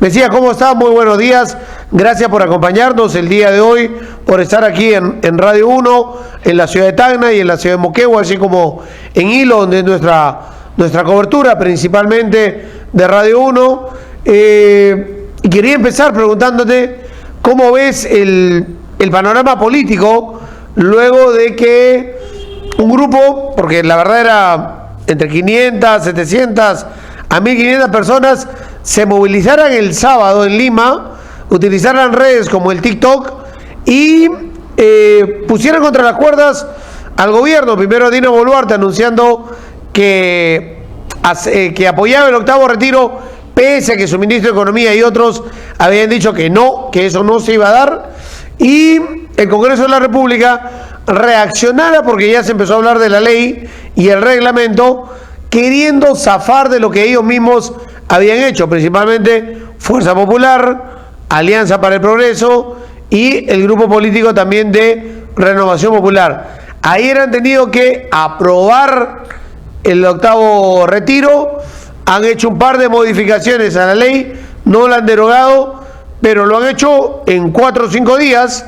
Mesías, ¿cómo está? Muy buenos días. Gracias por acompañarnos el día de hoy, por estar aquí en Radio 1, en la ciudad de Tacna y en la ciudad de Moquegua, así como en Hilo, donde es nuestra cobertura, principalmente de Radio 1. Y quería empezar preguntándote cómo ves el panorama político luego de que un grupo, porque la verdad era entre 500, 700 a 1500 personas, se movilizaran el sábado en Lima, utilizaran redes como el TikTok y pusieran contra las cuerdas al gobierno. Primero Dina Boluarte anunciando que apoyaba el octavo retiro, pese a que su ministro de Economía y otros habían dicho que no, que eso no se iba a dar, y el Congreso de la República reaccionara porque ya se empezó a hablar de la ley y el reglamento, queriendo zafar de lo que ellos mismos habían hecho, principalmente Fuerza Popular, Alianza para el Progreso y el grupo político también de Renovación Popular. Ayer han tenido que aprobar el octavo retiro, han hecho un par de modificaciones a la ley, no la han derogado, pero lo han hecho en 4 o 5 días,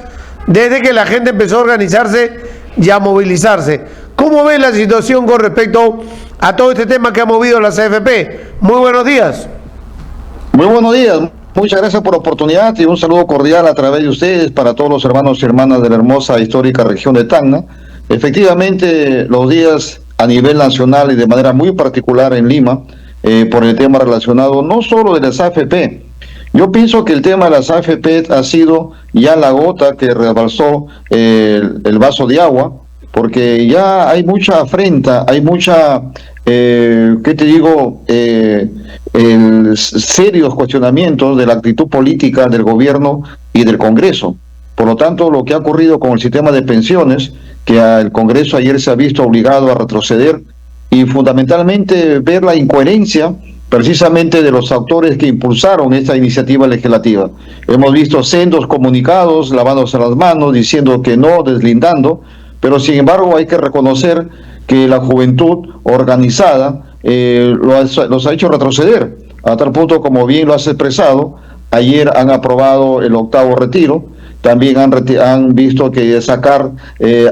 desde que la gente empezó a organizarse y a movilizarse. ¿Cómo ves la situación con respecto a todo este tema que ha movido la CFP? Muy buenos días. Muy buenos días. Muchas gracias por la oportunidad y un saludo cordial a través de ustedes para todos los hermanos y hermanas de la hermosa histórica región de Tacna. Efectivamente, los días a nivel nacional y de manera muy particular en Lima, por el tema relacionado no solo de las AFP. Yo pienso que el tema de las AFP ha sido ya la gota que rebalsó el vaso de agua, porque ya hay mucha afrenta, hay mucha, serios cuestionamientos de la actitud política del gobierno y del Congreso. Por lo tanto, lo que ha ocurrido con el sistema de pensiones, que el Congreso ayer se ha visto obligado a retroceder, y fundamentalmente ver la incoherencia precisamente de los autores que impulsaron esta iniciativa legislativa. Hemos visto sendos comunicados, lavándose las manos, diciendo que no, deslindando, pero sin embargo hay que reconocer que la juventud organizada los ha hecho retroceder, a tal punto, como bien lo has expresado, ayer han aprobado el octavo retiro, también han visto que sacar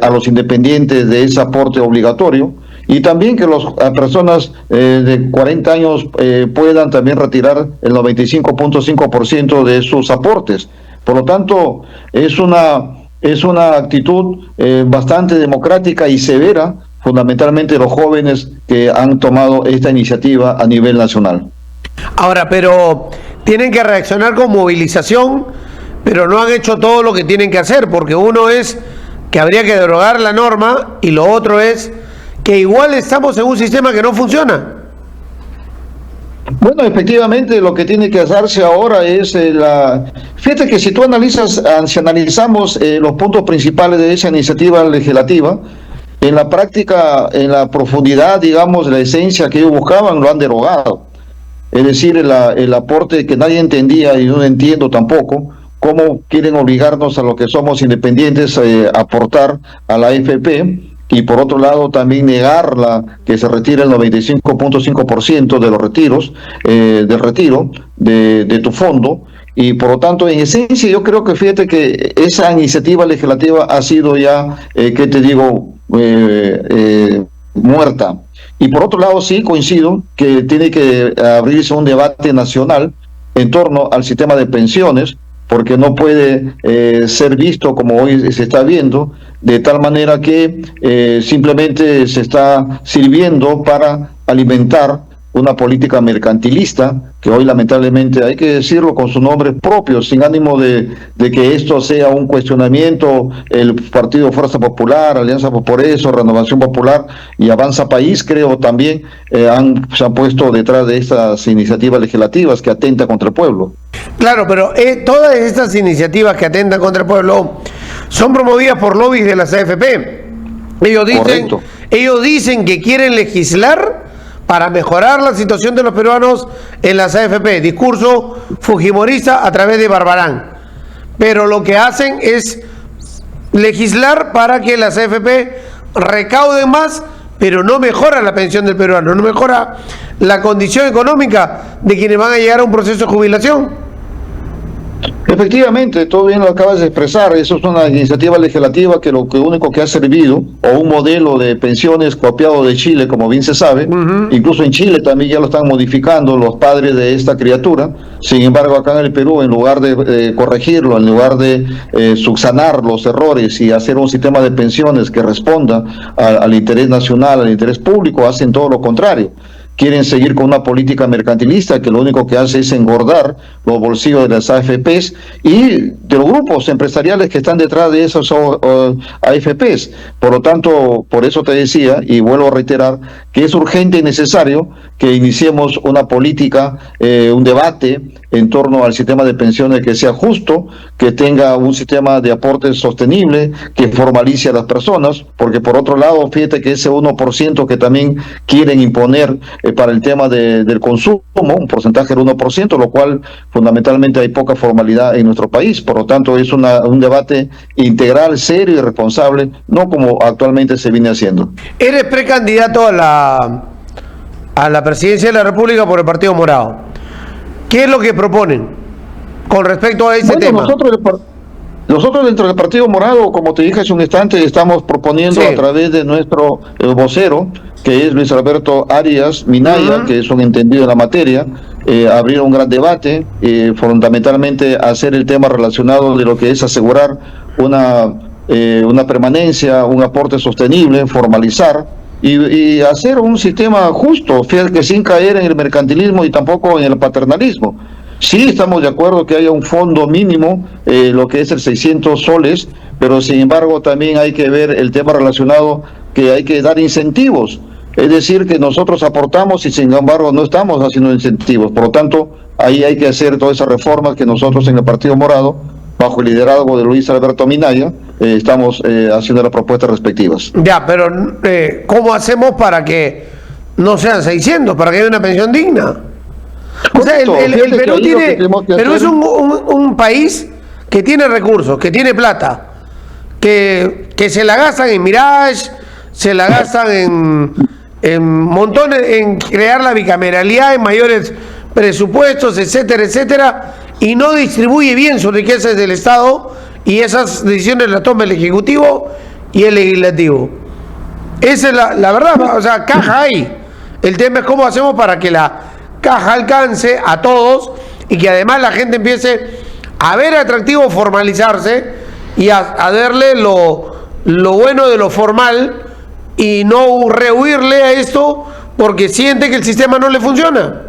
a los independientes de ese aporte obligatorio, y también que las personas de 40 años puedan también retirar el 95.5% de sus aportes. Por lo tanto, es una actitud bastante democrática y severa, fundamentalmente los jóvenes que han tomado esta iniciativa a nivel nacional. Ahora, pero tienen que reaccionar con movilización, pero no han hecho todo lo que tienen que hacer, porque uno es que habría que derogar la norma y lo otro es que igual estamos en un sistema que no funciona. Bueno, efectivamente lo que tiene que hacerse ahora es Fíjate que si analizamos los puntos principales de esa iniciativa legislativa, en la práctica, en la profundidad, digamos, la esencia que ellos buscaban, lo han derogado. Es decir, el aporte que nadie entendía y no entiendo tampoco, cómo quieren obligarnos a los que somos independientes a aportar a la AFP, y por otro lado también negarla que se retire el 95.5% de los retiros, del retiro de tu fondo. Y por lo tanto, en esencia, yo creo que fíjate que esa iniciativa legislativa ha sido ya, muerta. Y por otro lado, sí coincido que tiene que abrirse un debate nacional en torno al sistema de pensiones, porque no puede ser visto como hoy se está viendo, de tal manera que simplemente se está sirviendo para alimentar una política mercantilista, que hoy lamentablemente hay que decirlo con sus nombres propios, sin ánimo de que esto sea un cuestionamiento. El Partido Fuerza Popular, Alianza por Eso, Renovación Popular y Avanza País, creo también, se han puesto detrás de estas iniciativas legislativas que atentan contra el pueblo. Claro, pero todas estas iniciativas que atentan contra el pueblo son promovidas por lobbies de la CFP. Ellos dicen que quieren legislar para mejorar la situación de los peruanos en las AFP, discurso fujimorista a través de Barbarán. Pero lo que hacen es legislar para que las AFP recauden más, pero no mejora la pensión del peruano, no mejora la condición económica de quienes van a llegar a un proceso de jubilación. Efectivamente, todo bien lo acabas de expresar. Eso es una iniciativa legislativa que lo que único que ha servido, o un modelo de pensiones copiado de Chile, como bien se sabe. Incluso en Chile también ya lo están modificando los padres de esta criatura. Sin embargo, acá en el Perú, en lugar de corregirlo, en lugar de subsanar los errores y hacer un sistema de pensiones que responda al interés nacional, al interés público, hacen todo lo contrario. Quieren seguir con una política mercantilista que lo único que hace es engordar los bolsillos de las AFPs y de los grupos empresariales que están detrás de esos AFPs. Por lo tanto, por eso te decía, y vuelvo a reiterar, que es urgente y necesario que iniciemos una política, un debate en torno al sistema de pensiones que sea justo, que tenga un sistema de aportes sostenible, que formalice a las personas, porque por otro lado, fíjate que ese 1% que también quieren imponer para el tema del consumo, un porcentaje del 1%, lo cual fundamentalmente hay poca formalidad en nuestro país. Por lo tanto, es un debate integral, serio y responsable, no como actualmente se viene haciendo. Eres precandidato a la presidencia de la República por el Partido Morado. ¿Qué es lo que proponen con respecto a ese tema? Nosotros dentro del Partido Morado, como te dije hace un instante, estamos proponiendo a través de nuestro vocero, que es Luis Alberto Arias Minaya, que es un entendido en la materia, abrir un gran debate, fundamentalmente hacer el tema relacionado de lo que es asegurar una permanencia, un aporte sostenible, formalizar y hacer un sistema justo, fiel, que sin caer en el mercantilismo y tampoco en el paternalismo. Sí, estamos de acuerdo que haya un fondo mínimo, lo que es el 600 soles, pero sin embargo también hay que ver el tema relacionado que hay que dar incentivos. Es decir, que nosotros aportamos y sin embargo no estamos haciendo incentivos. Por lo tanto, ahí hay que hacer todas esas reformas que nosotros en el Partido Morado, bajo el liderazgo de Luis Alberto Minaya, estamos haciendo las propuestas respectivas. Ya, pero ¿cómo hacemos para que no sean 600, para que haya una pensión digna? O sea, el Perú es un país que tiene recursos, que tiene plata, que se la gastan en Mirage, se la gastan en montones, en crear la bicameralidad, en mayores presupuestos, etcétera, etcétera, y no distribuye bien sus riquezas del Estado, y esas decisiones las toma el Ejecutivo y el Legislativo. Esa es la verdad. O sea, caja hay. El tema es cómo hacemos para que la caja alcance a todos y que además la gente empiece a ver atractivo formalizarse y a verle lo bueno de lo formal y no rehuirle a esto porque siente que el sistema no le funciona.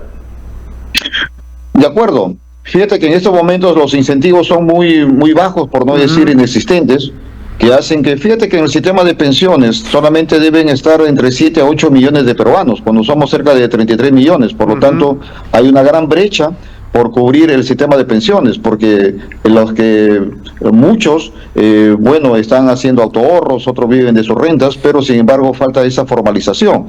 De acuerdo. Fíjate que en estos momentos los incentivos son muy bajos, por no decir inexistentes, que hacen que, fíjate que en el sistema de pensiones solamente deben estar entre 7 a 8 millones de peruanos, cuando somos cerca de 33 millones. Por lo tanto, hay una gran brecha por cubrir el sistema de pensiones, porque los que muchos, están haciendo autoahorros, otros viven de sus rentas, pero sin embargo falta esa formalización.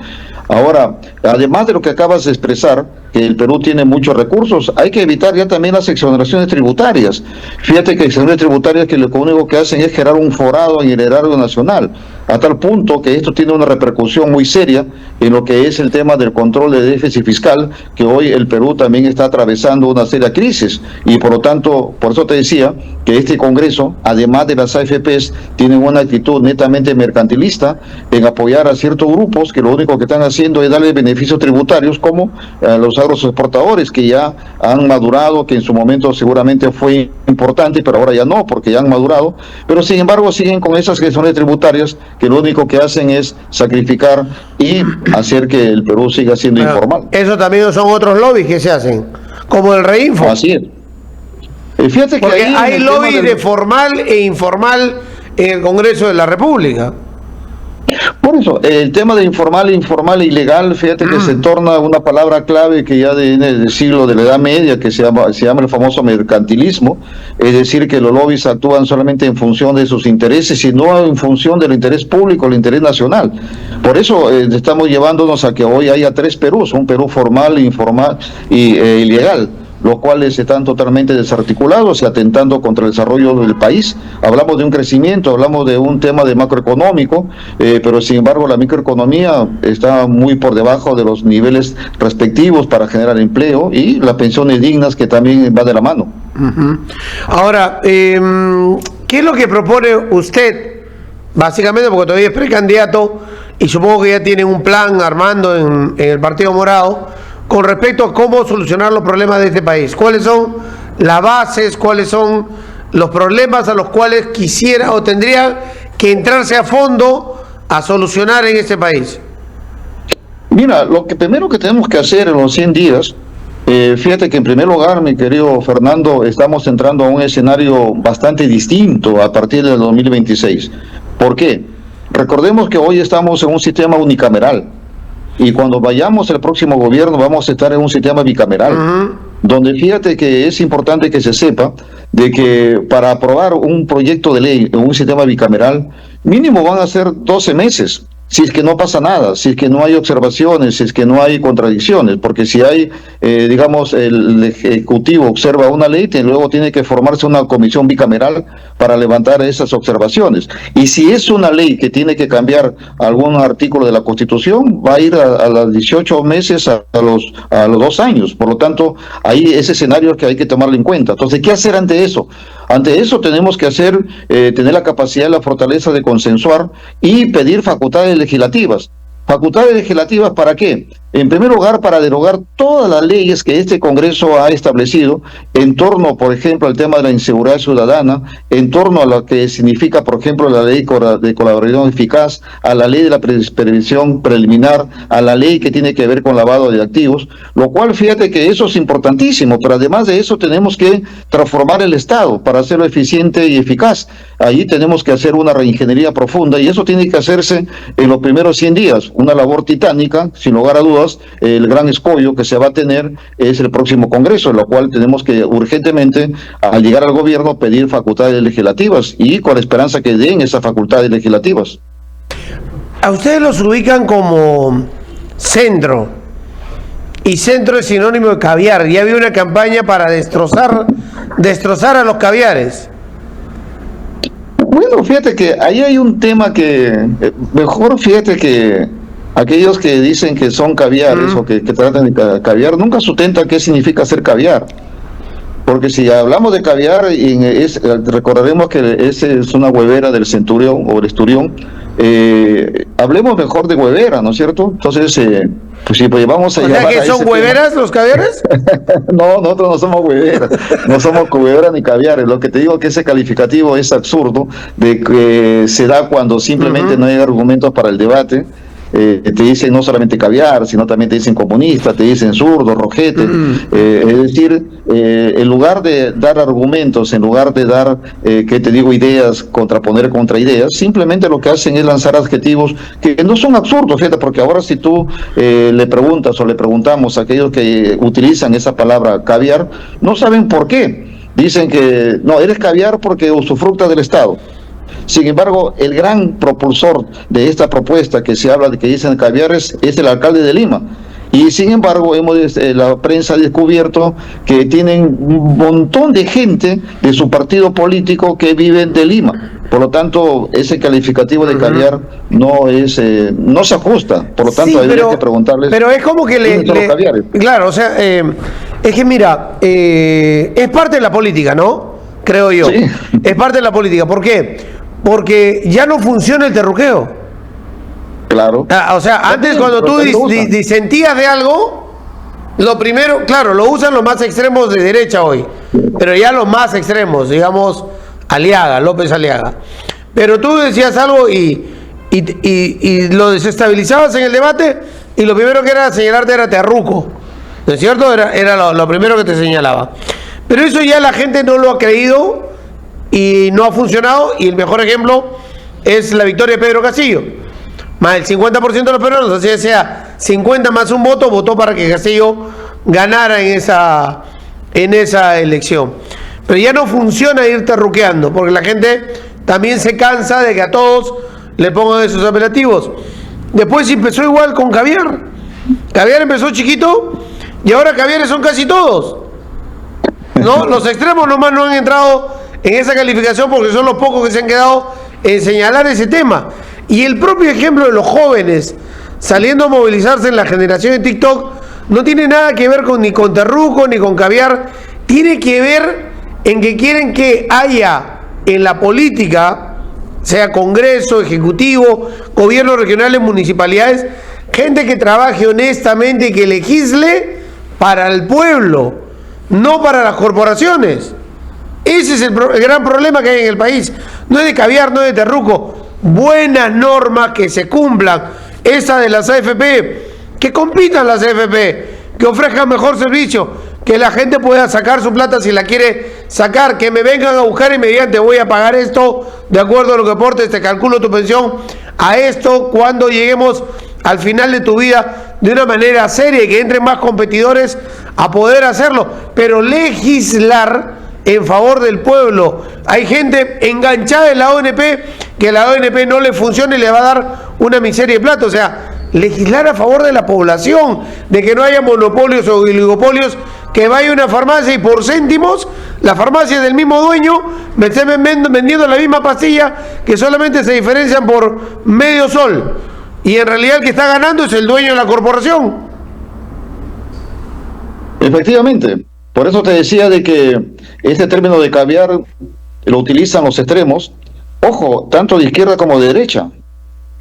Ahora, además de lo que acabas de expresar, que el Perú tiene muchos recursos, hay que evitar ya también las exoneraciones tributarias. Fíjate que exoneraciones tributarias que lo único que hacen es generar un forado en el erario nacional, a tal punto que esto tiene una repercusión muy seria en lo que es el tema del control de déficit fiscal, que hoy el Perú también está atravesando una seria crisis, y por lo tanto, por eso te decía que este Congreso, además de las AFPs, tienen una actitud netamente mercantilista en apoyar a ciertos grupos que lo único que están haciendo es darle beneficios tributarios, como a los agroexportadores, que ya han madurado, que en su momento seguramente fue importante, pero ahora ya no, porque ya han madurado, pero sin embargo siguen con esas gestiones tributarias que lo único que hacen es sacrificar y hacer que el Perú siga siendo informal. Eso también son otros lobbies que se hacen, como el Reinfo. Así es. Fíjate que porque hay lobby de formal e informal en el Congreso de la República. Por eso, el tema de informal e ilegal, fíjate que se torna una palabra clave que ya viene del siglo de la Edad Media, que se llama el famoso mercantilismo, es decir, que los lobbies actúan solamente en función de sus intereses y no en función del interés público, el interés nacional. Por eso estamos llevándonos a que hoy haya 3 Perús, un Perú formal, informal y ilegal, los cuales están totalmente desarticulados y atentando contra el desarrollo del país. Hablamos de un crecimiento, hablamos de un tema de macroeconómico, pero sin embargo la microeconomía está muy por debajo de los niveles respectivos para generar empleo y las pensiones dignas, que también va de la mano. Ahora, ¿qué es lo que propone usted? Básicamente, porque todavía es precandidato y supongo que ya tienen un plan armando en el Partido Morado con respecto a cómo solucionar los problemas de este país. ¿Cuáles son las bases? ¿Cuáles son los problemas a los cuales quisiera o tendría que entrarse a fondo a solucionar en este país? Mira, lo que primero que tenemos que hacer en los 100 días, fíjate que en primer lugar, mi querido Fernando, estamos entrando a un escenario bastante distinto a partir del 2026. ¿Por qué? Recordemos que hoy estamos en un sistema unicameral y cuando vayamos al próximo gobierno vamos a estar en un sistema bicameral, donde fíjate que es importante que se sepa de que para aprobar un proyecto de ley en un sistema bicameral, mínimo van a ser 12 meses. Si es que no pasa nada, si es que no hay observaciones, si es que no hay contradicciones, porque si hay, digamos, el Ejecutivo observa una ley, luego tiene que formarse una comisión bicameral para levantar esas observaciones. Y si es una ley que tiene que cambiar algún artículo de la Constitución, va a ir a los 18 meses a los 2 años. Por lo tanto, ahí ese escenario que hay que tomarlo en cuenta. Entonces, ¿qué hacer ante eso? Ante eso tenemos que tener la capacidad y la fortaleza de consensuar y pedir facultades legislativas. ¿Facultades legislativas para qué? En primer lugar, para derogar todas las leyes que este Congreso ha establecido en torno, por ejemplo, al tema de la inseguridad ciudadana, en torno a lo que significa, por ejemplo, la ley de colaboración eficaz, a la ley de la previsión preliminar, a la ley que tiene que ver con lavado de activos, lo cual fíjate que eso es importantísimo, pero además de eso tenemos que transformar el Estado para hacerlo eficiente y eficaz. Ahí tenemos que hacer una reingeniería profunda y eso tiene que hacerse en los primeros 100 días, una labor titánica, sin lugar a dudas. El gran escollo que se va a tener es el próximo Congreso, en lo cual tenemos que urgentemente, al llegar al gobierno, pedir facultades legislativas y con la esperanza que den esas facultades legislativas. A ustedes los ubican como centro, y centro es sinónimo de caviar. Ya había una campaña para destrozar a los caviares. Bueno, fíjate que ahí hay un tema que, mejor fíjate que aquellos que dicen que son caviares o que tratan de caviar, nunca sustentan qué significa ser caviar. Porque si hablamos de caviar, recordaremos que ese es una huevera del centurión o del esturión. Hablemos mejor de huevera, ¿no es cierto? Entonces, pues si pues vamos a llamar. ¿O sea que son hueveras tema, los caviares? No, nosotros no somos hueveras, no somos hueveras ni caviares. Lo que te digo es que ese calificativo es absurdo, de que se da cuando simplemente no hay argumentos para el debate. Te dicen no solamente caviar, sino también te dicen comunista, te dicen zurdo, rojete. Es decir, en lugar de dar argumentos, en lugar de dar, que te digo, ideas, contraponer contra ideas, simplemente lo que hacen es lanzar adjetivos que no son absurdos, fíjate, porque ahora si tú le preguntas o le preguntamos a aquellos que utilizan esa palabra caviar, no saben por qué. Dicen que no, eres caviar porque usufructas del Estado. Sin embargo, el gran propulsor de esta propuesta que se habla de que dicen caviares es el alcalde de Lima. Y sin embargo, la prensa ha descubierto que tienen un montón de gente de su partido político que viven de Lima. Por lo tanto, ese calificativo de caviar no se ajusta. Por lo tanto, sí, habría que preguntarles. Pero es como que claro, o sea, es que mira, es parte de la política, ¿no? Creo yo. Sí. Es parte de la política. ¿Por qué? Porque ya no funciona el terruqueo. Claro. O sea, antes cuando tú disentías de algo, lo primero, claro, lo usan los más extremos de derecha hoy, pero ya los más extremos, digamos, Aliaga, López Aliaga. Pero tú decías algo y lo desestabilizabas en el debate y lo primero que era señalarte era terruco, ¿no es cierto? Era lo primero que te señalaba. Pero eso ya la gente no lo ha creído y no ha funcionado, y el mejor ejemplo es la victoria de Pedro Castillo. Más del 50% de los peruanos, así sea 50 más un voto, votó para que Castillo ganara en esa elección. Pero ya no funciona ir terruqueando, porque la gente también se cansa de que a todos le pongan esos apelativos. Después empezó igual con caviar. Caviar empezó chiquito y ahora caviares son casi todos, ¿no? Los extremos nomás no han entrado en esa calificación porque son los pocos que se han quedado en señalar ese tema. Y el propio ejemplo de los jóvenes saliendo a movilizarse en la generación de TikTok no tiene nada que ver ni con terruco ni con caviar, tiene que ver en que quieren que haya en la política, sea Congreso, Ejecutivo, gobiernos regionales, municipalidades, gente que trabaje honestamente y que legisle para el pueblo, no para las corporaciones. Ese es el gran problema que hay en el país. No es de caviar, no es de terruco. Buenas normas que se cumplan. Esa de las AFP, que compitan las AFP, que ofrezcan mejor servicio, que la gente pueda sacar su plata si la quiere sacar, que me vengan a buscar y me digan, te voy a pagar esto de acuerdo a lo que aportes, te calculo tu pensión a esto cuando lleguemos al final de tu vida, de una manera seria, y que entren más competidores a poder hacerlo, pero legislar en favor del pueblo. Hay gente enganchada en la ONP, que la ONP no le funciona y le va a dar una miseria de plata. O sea, legislar a favor de la población, de que no haya monopolios o oligopolios, que vaya a una farmacia y por céntimos, la farmacia del mismo dueño me esté vendiendo la misma pastilla, que solamente se diferencian por medio sol, y en realidad el que está ganando es el dueño de la corporación. Efectivamente, por eso te decía de que este término de caviar lo utilizan los extremos, ojo, tanto de izquierda como de derecha,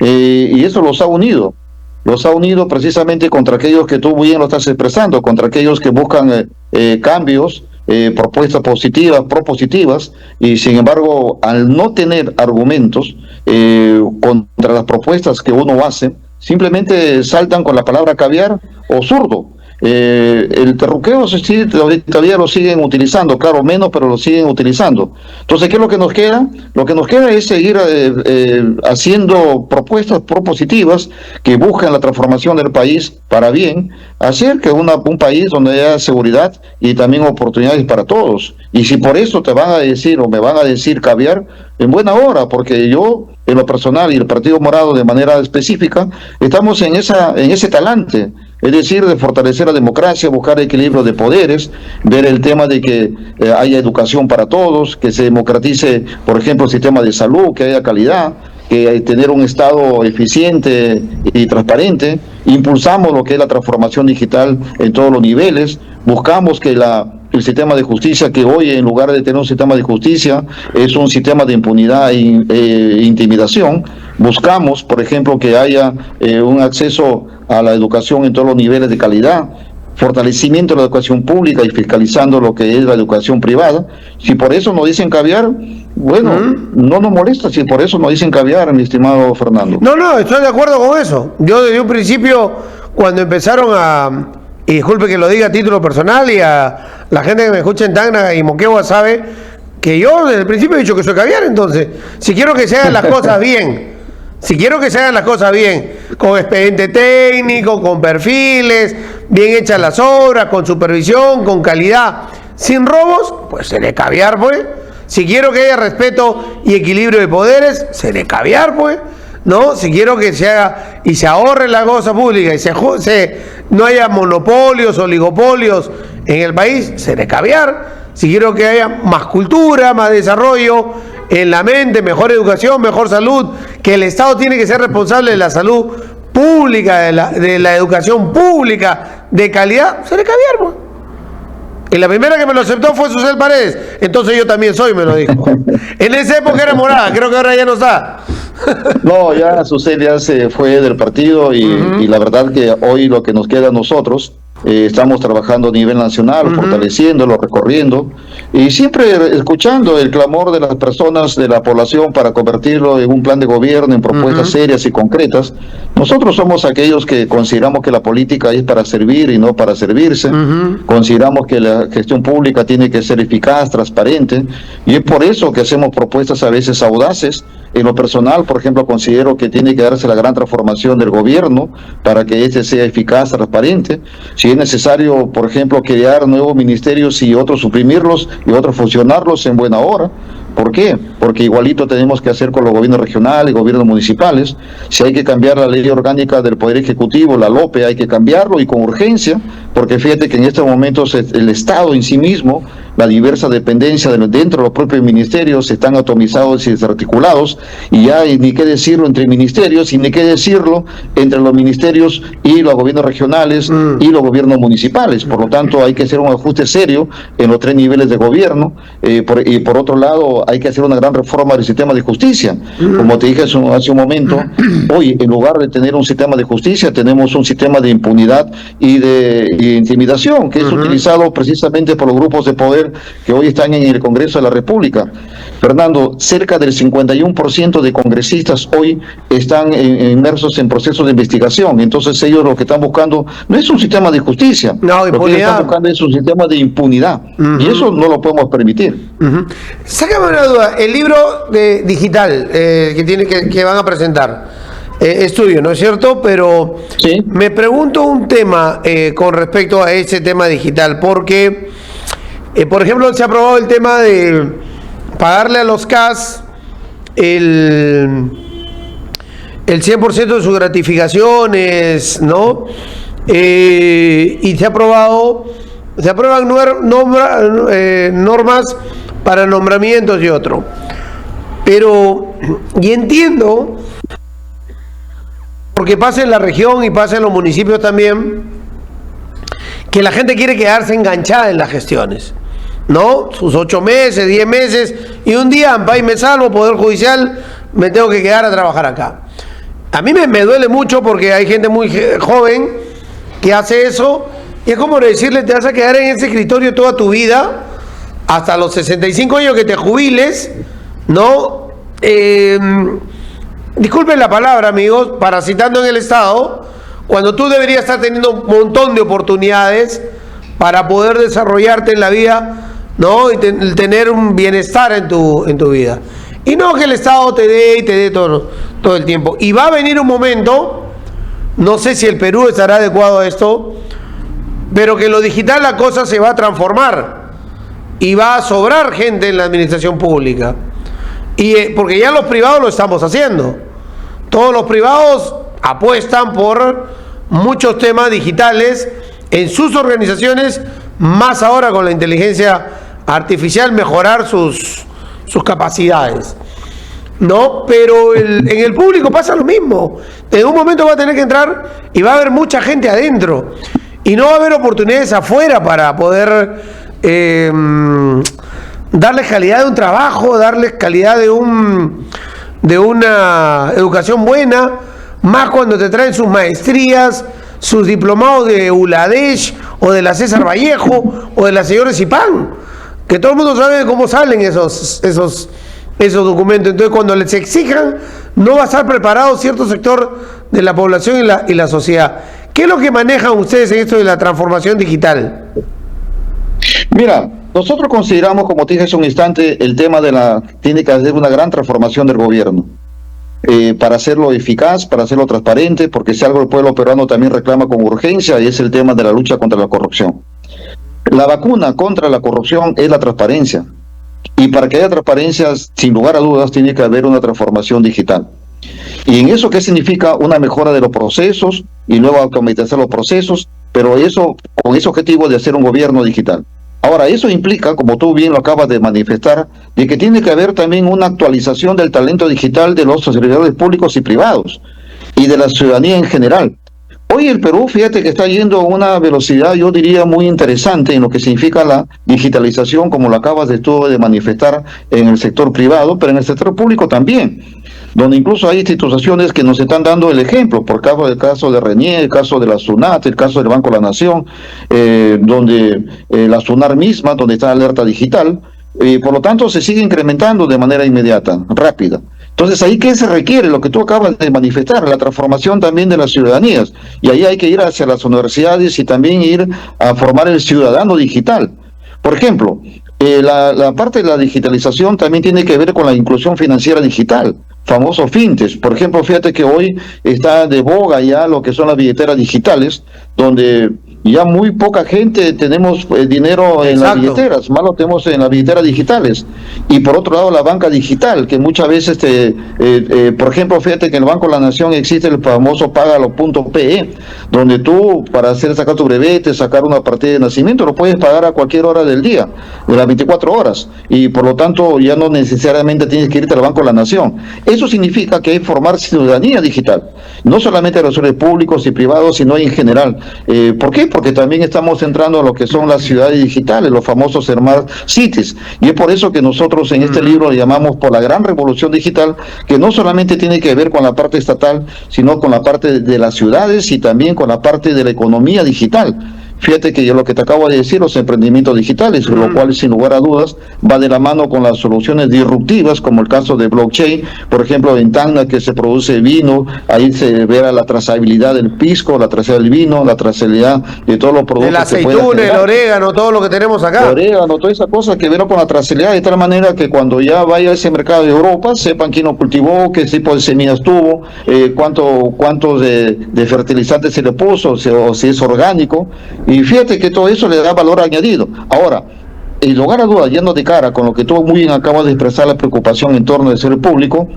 y eso los ha unido precisamente contra aquellos que tú bien lo estás expresando, contra aquellos que buscan cambios, propuestas positivas, propositivas, y sin embargo, al no tener argumentos contra las propuestas que uno hace, simplemente saltan con la palabra caviar o zurdo. El terruqueo sí, todavía lo siguen utilizando, claro, menos, pero lo siguen utilizando. Entonces, ¿qué es lo que nos queda? Lo que nos queda es seguir haciendo propuestas propositivas que buscan la transformación del país para bien, hacer que un país donde haya seguridad y también oportunidades para todos. Y si por eso te van a decir o me van a decir caviar, en buena hora, porque yo, en lo personal y el Partido Morado de manera específica, estamos en ese talante. Es decir, de fortalecer la democracia, buscar equilibrio de poderes, ver el tema de que haya educación para todos, que se democratice, por ejemplo, el sistema de salud, que haya calidad, que tener un Estado eficiente y transparente. Impulsamos lo que es la transformación digital en todos los niveles, buscamos que el sistema de justicia, que hoy en lugar de tener un sistema de justicia es un sistema de impunidad e intimidación. Buscamos, por ejemplo, que haya un acceso a la educación en todos los niveles de calidad, fortalecimiento de la educación pública y fiscalizando lo que es la educación privada. Si por eso nos dicen caviar, bueno, no nos molesta si por eso nos dicen caviar, mi estimado Fernando. No, estoy de acuerdo con eso. Yo desde un principio, cuando empezaron y disculpe que lo diga a título personal, y a la gente que me escucha en Tacna y Moquegua sabe que yo desde el principio he dicho que soy caviar. Entonces, si quiero que se hagan las cosas bien, con expediente técnico, con perfiles, bien hechas las obras, con supervisión, con calidad, sin robos, pues seré caviar, pues. Si quiero que haya respeto y equilibrio de poderes, seré caviar, pues. ¿No? Si quiero que se haga y se ahorre la cosa pública y no haya monopolios, oligopolios en el país, seré caviar. Si quiero que haya más cultura, más desarrollo en la mente, mejor educación, mejor salud, que el Estado tiene que ser responsable de la salud pública, de la educación pública de calidad, seré caviar, pues. Y la primera que me lo aceptó fue Susel Paredes. Entonces yo también soy, me lo dijo. En esa época era morada, creo que ahora ya no está. No, ya Susel ya se fue del partido y la verdad que hoy lo que nos queda a nosotros, estamos trabajando a nivel nacional, fortaleciéndolo, recorriendo y siempre escuchando el clamor de las personas, de la población, para convertirlo en un plan de gobierno, en propuestas serias y concretas. Nosotros somos aquellos que consideramos que la política es para servir y no para servirse. Consideramos que la gestión pública tiene que ser eficaz, transparente, y es por eso que hacemos propuestas a veces audaces. En lo personal, por ejemplo, considero que tiene que darse la gran transformación del gobierno para que este sea eficaz, transparente. Si es necesario, por ejemplo, crear nuevos ministerios y otros suprimirlos y otros fusionarlos en buena hora. ¿Por qué? Porque igualito tenemos que hacer con los gobiernos regionales, gobiernos municipales. Si hay que cambiar la ley orgánica del Poder Ejecutivo, la LOPE, hay que cambiarlo y con urgencia, porque fíjate que en estos momentos el Estado en sí mismo, la diversa dependencia dentro de los propios ministerios están atomizados y desarticulados, y ya ni qué decirlo entre ministerios, y ni qué decirlo entre los ministerios y los gobiernos regionales y los gobiernos municipales. Por lo tanto, hay que hacer un ajuste serio en los 3 niveles de gobierno, y por otro lado, hay que hacer una gran reforma del sistema de justicia. Como te dije hace un momento, hoy, en lugar de tener un sistema de justicia, tenemos un sistema de impunidad y de intimidación, que es utilizado precisamente por los grupos de poder que hoy están en el Congreso de la República. Fernando, cerca del 51% de congresistas hoy están inmersos en procesos de investigación. Entonces ellos lo que están buscando no es un sistema de justicia, no, lo que están buscando es un sistema de impunidad, y eso no lo podemos permitir. Sácame una duda, el libro digital que van a presentar es tuyo, ¿no es cierto? Pero sí, me pregunto un tema con respecto a ese tema digital, porque por ejemplo, se ha aprobado el tema de pagarle a los CAS el 100% de sus gratificaciones, ¿no? Y se aprueban normas para nombramientos y otro. Pero, y entiendo, porque pasa en la región y pasa en los municipios también, que la gente quiere quedarse enganchada en las gestiones, ¿no? Sus 8 meses, 10 meses, y un día, ampay, me salvo, Poder Judicial, me tengo que quedar a trabajar acá. A mí me duele mucho porque hay gente muy joven que hace eso, y es como decirle, te vas a quedar en ese escritorio toda tu vida, hasta los 65 años que te jubiles, ¿no? Disculpen la palabra, amigos, parasitando en el Estado, cuando tú deberías estar teniendo un montón de oportunidades para poder desarrollarte en la vida, ¿no? Y tener un bienestar en tu vida. Y no que el Estado te dé todo el tiempo. Y va a venir un momento, no sé si el Perú estará adecuado a esto, pero que en lo digital la cosa se va a transformar y va a sobrar gente en la administración pública. Y porque ya los privados lo estamos haciendo. Todos los privados apuestan por muchos temas digitales en sus organizaciones, más ahora con la inteligencia artificial, mejorar sus capacidades, ¿no? Pero en el público pasa lo mismo. En un momento va a tener que entrar y va a haber mucha gente adentro, y no va a haber oportunidades afuera para poder darles calidad de un trabajo, darles calidad de una educación buena, más cuando te traen sus maestrías, sus diplomados de ULADESH o de la César Vallejo o de la señora Zipán, que todo el mundo sabe cómo salen esos documentos. Entonces, cuando les exijan, no va a estar preparado cierto sector de la población y la sociedad. ¿Qué es lo que manejan ustedes en esto de la transformación digital? Mira, nosotros consideramos, como te dije hace un instante, el tema tiene que hacer una gran transformación del gobierno. Para hacerlo eficaz, para hacerlo transparente, porque si algo el pueblo peruano también reclama con urgencia, y es el tema de la lucha contra la corrupción. La vacuna contra la corrupción es la transparencia, y para que haya transparencia, sin lugar a dudas, tiene que haber una transformación digital. ¿Y en eso qué significa? Una mejora de los procesos y luego automatizar los procesos, pero eso con ese objetivo de hacer un gobierno digital. Ahora, eso implica, como tú bien lo acabas de manifestar, de que tiene que haber también una actualización del talento digital de los servidores públicos y privados y de la ciudadanía en general. Hoy el Perú, fíjate que está yendo a una velocidad, yo diría, muy interesante en lo que significa la digitalización, como lo acabas de manifestar en el sector privado, pero en el sector público también, donde incluso hay instituciones que nos están dando el ejemplo, por causa del caso de RENIE, el caso de la SUNAT, el caso del Banco de la Nación, donde la SUNAR misma, donde está la alerta digital, por lo tanto se sigue incrementando de manera inmediata, rápida. Entonces, ahí ¿qué se requiere? Lo que tú acabas de manifestar, la transformación también de las ciudadanías. Y ahí hay que ir hacia las universidades y también ir a formar el ciudadano digital. Por ejemplo, la parte de la digitalización también tiene que ver con la inclusión financiera digital, famoso fintech. Por ejemplo, fíjate que hoy está de boga ya lo que son las billeteras digitales, donde ya muy poca gente tenemos dinero en las billeteras, más lo tenemos en las billeteras digitales. Y por otro lado, la banca digital, que muchas veces, por ejemplo, fíjate que en el Banco de la Nación existe el famoso Págalo.pe, donde tú, para sacar tu brevete, sacar una partida de nacimiento, lo puedes pagar a cualquier hora del día, de las 24 horas, y por lo tanto ya no necesariamente tienes que irte al Banco de la Nación. Eso significa que hay que formar ciudadanía digital, no solamente de los sectores públicos y privados, sino en general. ¿Por qué? Porque también estamos entrando a lo que son las ciudades digitales, los famosos Smart Cities, y es por eso que nosotros en este libro le llamamos por la gran revolución digital, que no solamente tiene que ver con la parte estatal, sino con la parte de las ciudades y también con la parte de la economía digital. Fíjate que yo lo que te acabo de decir, los emprendimientos digitales, lo cual sin lugar a dudas va de la mano con las soluciones disruptivas, como el caso de blockchain. Por ejemplo, en Tacna, que se produce vino, ahí se verá la trazabilidad del pisco, la trazabilidad del vino, la trazabilidad de todos los productos. El aceituna, el orégano, todo lo que tenemos acá. El orégano, toda esa cosa que verá con la trazabilidad, de tal manera que cuando ya vaya a ese mercado de Europa, sepan quién lo cultivó, qué tipo de semillas tuvo, cuántos de fertilizantes se le puso, o si es orgánico. Y fíjate que todo eso le da valor añadido. Ahora, en lugar a dudas, yendo de cara con lo que tú muy bien acabas de expresar, la preocupación en torno del sector público,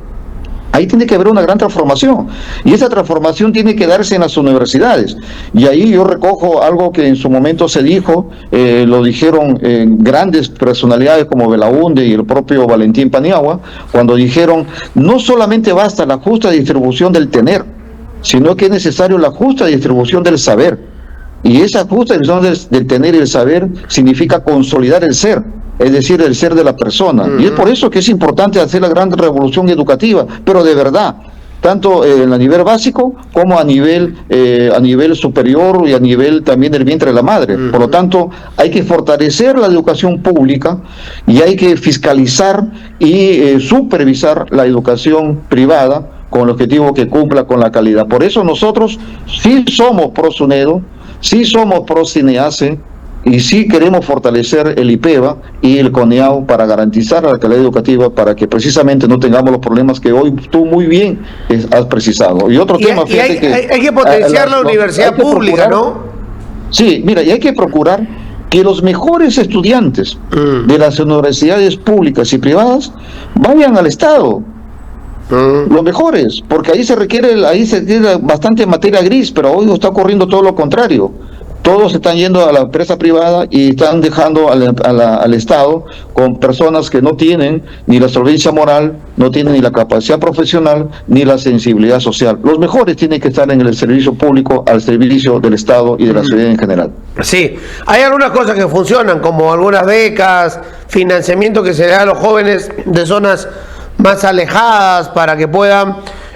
ahí tiene que haber una gran transformación, y esa transformación tiene que darse en las universidades. Y ahí yo recojo algo que en su momento se dijo, lo dijeron grandes personalidades como Belaunde y el propio Valentín Paniagua, cuando dijeron, no solamente basta la justa distribución del tener, sino que es necesario la justa distribución del saber. Y esa justa distribución del tener y el saber significa consolidar el ser, es decir, el ser de la persona. Y es por eso que es importante hacer la gran revolución educativa, pero de verdad, tanto a nivel básico como a nivel superior y a nivel también del vientre de la madre. Por lo tanto, hay que fortalecer la educación pública y hay que fiscalizar y supervisar la educación privada con el objetivo que cumpla con la calidad. Por eso nosotros sí somos pro SUNEDO, sí somos pro CINEACE y sí queremos fortalecer el IPEVA y el CONEAU para garantizar la calidad educativa, para que precisamente no tengamos los problemas que hoy tú muy bien has precisado. Y otro tema, fíjate que hay que potenciar la universidad pública, ¿no? Sí, mira, y hay que procurar que los mejores estudiantes de las universidades públicas y privadas vayan al Estado. Los mejores, porque ahí se requiere bastante materia gris, pero hoy está ocurriendo todo lo contrario. Todos están yendo a la empresa privada y están dejando al Estado con personas que no tienen ni la solvencia moral, no tienen ni la capacidad profesional, ni la sensibilidad social. Los mejores tienen que estar en el servicio público, al servicio del Estado y de la sociedad en general. Sí, hay algunas cosas que funcionan, como algunas becas, financiamiento que se da a los jóvenes de zonas más alejadas para que puedan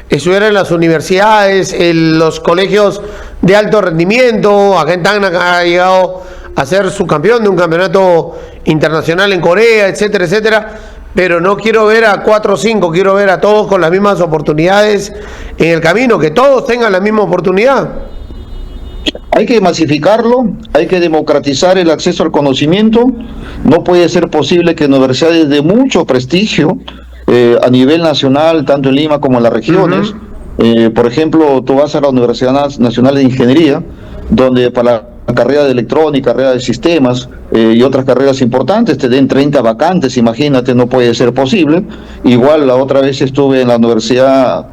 estudiar en las universidades, en los colegios de alto rendimiento. Acá en Tacna ha llegado a ser subcampeón de un campeonato internacional en Corea, etcétera, etcétera. Pero no quiero ver a 4 o 5, quiero ver a todos con las mismas oportunidades en el camino, que todos tengan la misma oportunidad. Hay que masificarlo, hay que democratizar el acceso al conocimiento. No puede ser posible que universidades de mucho prestigio a nivel nacional, tanto en Lima como en las regiones, por ejemplo, tú vas a la Universidad Nacional de Ingeniería, donde para la carrera de electrónica, carrera de sistemas y otras carreras importantes te den 30 vacantes, imagínate, no puede ser posible. Igual la otra vez estuve en la Universidad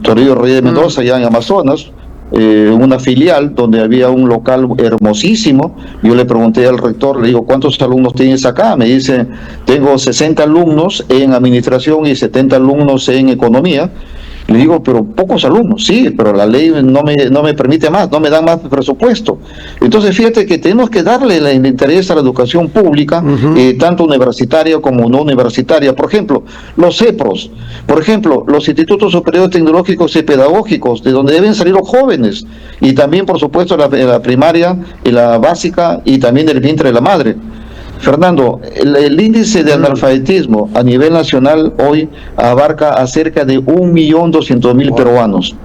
Toribio Rey de Mendoza, allá en Amazonas, una filial donde había un local hermosísimo. Yo le pregunté al rector, le digo, ¿cuántos alumnos tienes acá? Me dice, tengo 60 alumnos en administración y 70 alumnos en economía. Le digo, pero pocos alumnos. Sí, pero la ley no me permite más, no me dan más presupuesto. Entonces, fíjate que tenemos que darle el interés a la educación pública, tanto universitaria como no universitaria. Por ejemplo, los CEPROS, por ejemplo, los Institutos Superiores Tecnológicos y Pedagógicos, de donde deben salir los jóvenes, y también, por supuesto, la primaria y la básica, y también del vientre de la madre. Fernando, el índice de analfabetismo a nivel nacional hoy abarca a cerca de 1.200.000 peruanos,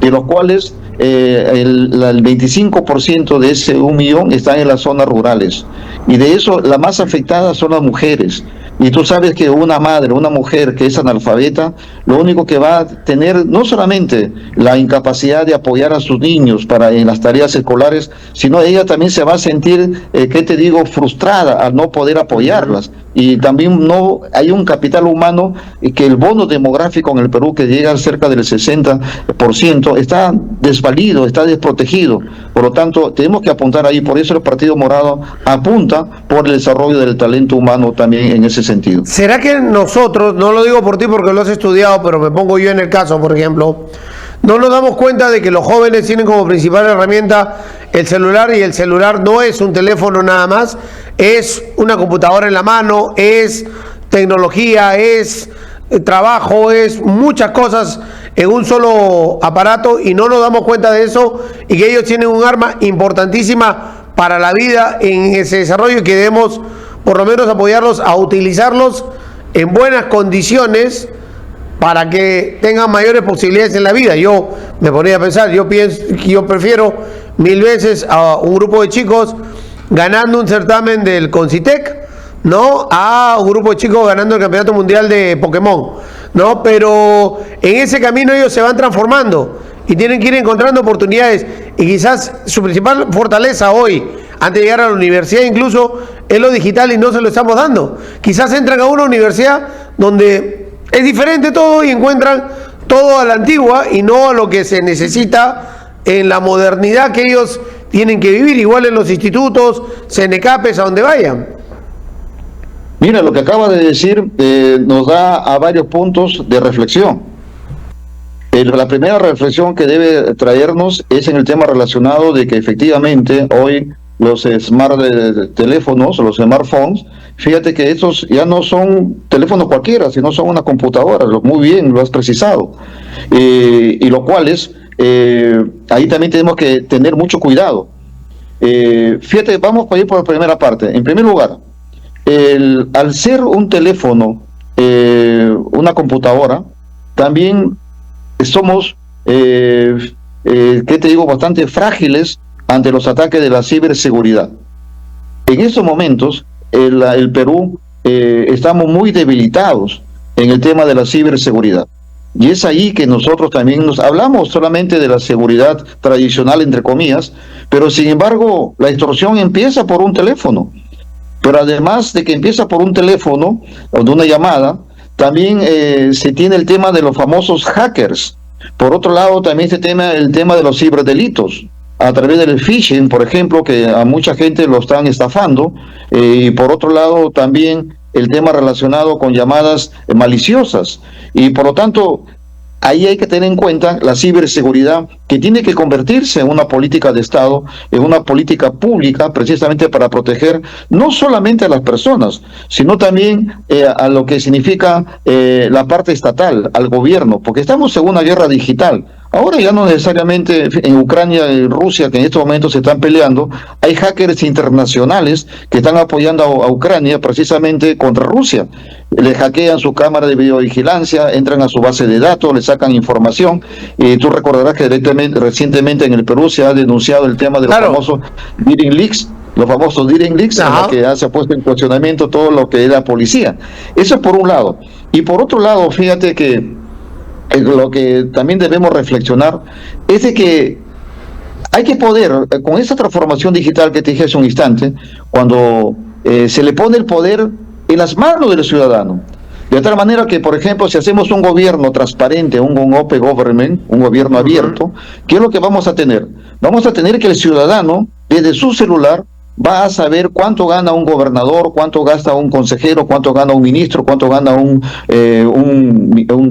de los cuales el 25% de ese 1 millón están en las zonas rurales, y de eso las más afectadas son las mujeres. Y tú sabes que una madre, una mujer que es analfabeta, lo único que va a tener no solamente la incapacidad de apoyar a sus niños en las tareas escolares, sino ella también se va a sentir, ¿qué te digo?, frustrada al no poder apoyarlas. Y también no hay un capital humano que el bono demográfico en el Perú, que llega a cerca del 60%, está desvalido, está desprotegido. Por lo tanto, tenemos que apuntar ahí. Por eso el Partido Morado apunta por el desarrollo del talento humano también en ese sentido. ¿Será que nosotros, no lo digo por ti porque lo has estudiado, pero me pongo yo en el caso, por ejemplo, no nos damos cuenta de que los jóvenes tienen como principal herramienta el celular, y el celular no es un teléfono nada más, es una computadora en la mano, es tecnología, es trabajo, es muchas cosas en un solo aparato, y no nos damos cuenta de eso, y que ellos tienen un arma importantísima para la vida en ese desarrollo, y que debemos por lo menos apoyarlos a utilizarlos en buenas condiciones para que tengan mayores posibilidades en la vida. Yo me ponía a pensar, yo prefiero 1000 veces a un grupo de chicos ganando un certamen del Concitec, ¿no?, a un grupo de chicos ganando el campeonato mundial de Pokémon, ¿no? Pero en ese camino ellos se van transformando y tienen que ir encontrando oportunidades, y quizás su principal fortaleza hoy, antes de llegar a la universidad incluso, es lo digital, y no se lo estamos dando. Quizás entran a una universidad donde es diferente todo y encuentran todo a la antigua y no a lo que se necesita en la modernidad que ellos tienen que vivir, igual en los institutos, CNCAPES, a donde vayan. Mira, lo que acaba de decir nos da a varios puntos de reflexión. La primera reflexión que debe traernos es en el tema relacionado de que efectivamente hoy los smart teléfonos, los smartphones, fíjate que estos ya no son teléfonos cualquiera, sino son una computadora. Muy bien, lo has precisado. Y lo cual es, ahí también tenemos que tener mucho cuidado. Fíjate, vamos a ir por la primera parte. En primer lugar, al ser un teléfono, una computadora, también somos, ¿qué te digo?, bastante frágiles ante los ataques de la ciberseguridad. En estos momentos, el Perú, estamos muy debilitados en el tema de la ciberseguridad. Y es ahí que nosotros también nos hablamos solamente de la seguridad tradicional, entre comillas, pero sin embargo, la extorsión empieza por un teléfono. Pero además de que empieza por un teléfono o de una llamada, también se tiene el tema de los famosos hackers. Por otro lado, también se tiene el tema de los ciberdelitos, a través del phishing, por ejemplo, que a mucha gente lo están estafando, y por otro lado también el tema relacionado con llamadas maliciosas. Y por lo tanto, ahí hay que tener en cuenta la ciberseguridad, que tiene que convertirse en una política de Estado, en una política pública, precisamente para proteger no solamente a las personas, sino también a lo que significa la parte estatal, al gobierno, porque estamos en una guerra digital. Ahora ya no necesariamente en Ucrania y Rusia, que en estos momentos se están peleando, hay hackers internacionales que están apoyando a Ucrania precisamente contra Rusia. Le hackean su cámara de videovigilancia, entran a su base de datos, le sacan información. Y tú recordarás que recientemente en el Perú se ha denunciado el tema de los famosos Diring Leaks, en la que se ha puesto en cuestionamiento todo lo que era policía. Eso por un lado. Y por otro lado, fíjate que lo que también debemos reflexionar es de que hay que poder, con esa transformación digital que te dije hace un instante, cuando se le pone el poder en las manos del ciudadano, de tal manera que, por ejemplo, si hacemos un gobierno transparente, un open government, un gobierno abierto, ¿qué es lo que vamos a tener? Vamos a tener que el ciudadano, desde su celular, va a saber cuánto gana un gobernador, cuánto gasta un consejero, cuánto gana un ministro, cuánto gana un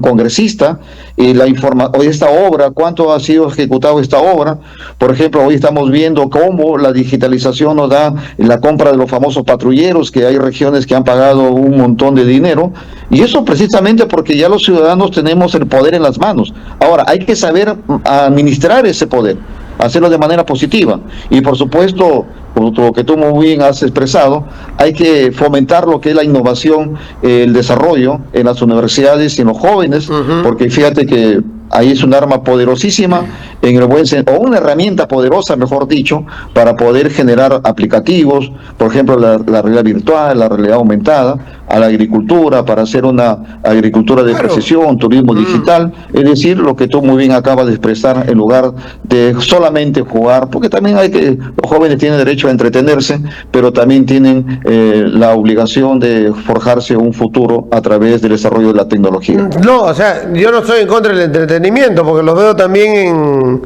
congresista, esta obra, cuánto ha sido ejecutado esta obra. Por ejemplo, hoy estamos viendo cómo la digitalización nos da la compra de los famosos patrulleros, que hay regiones que han pagado un montón de dinero, y eso precisamente porque ya los ciudadanos tenemos el poder en las manos. Ahora, hay que saber administrar ese poder, hacerlo de manera positiva, y por supuesto, por lo que tú muy bien has expresado, hay que fomentar lo que es la innovación, el desarrollo en las universidades y en los jóvenes, porque fíjate que ahí es un arma poderosísima en el buen sentido, o una herramienta poderosa, mejor dicho, para poder generar aplicativos, por ejemplo, la realidad virtual, la realidad aumentada, a la agricultura, para hacer una agricultura de precisión, turismo digital, es decir, lo que tú muy bien acabas de expresar, en lugar de solamente jugar, porque también los jóvenes tienen derecho a entretenerse, pero también tienen la obligación de forjarse un futuro a través del desarrollo de la tecnología. No, o sea, yo no estoy en contra del entretenimiento, porque los veo también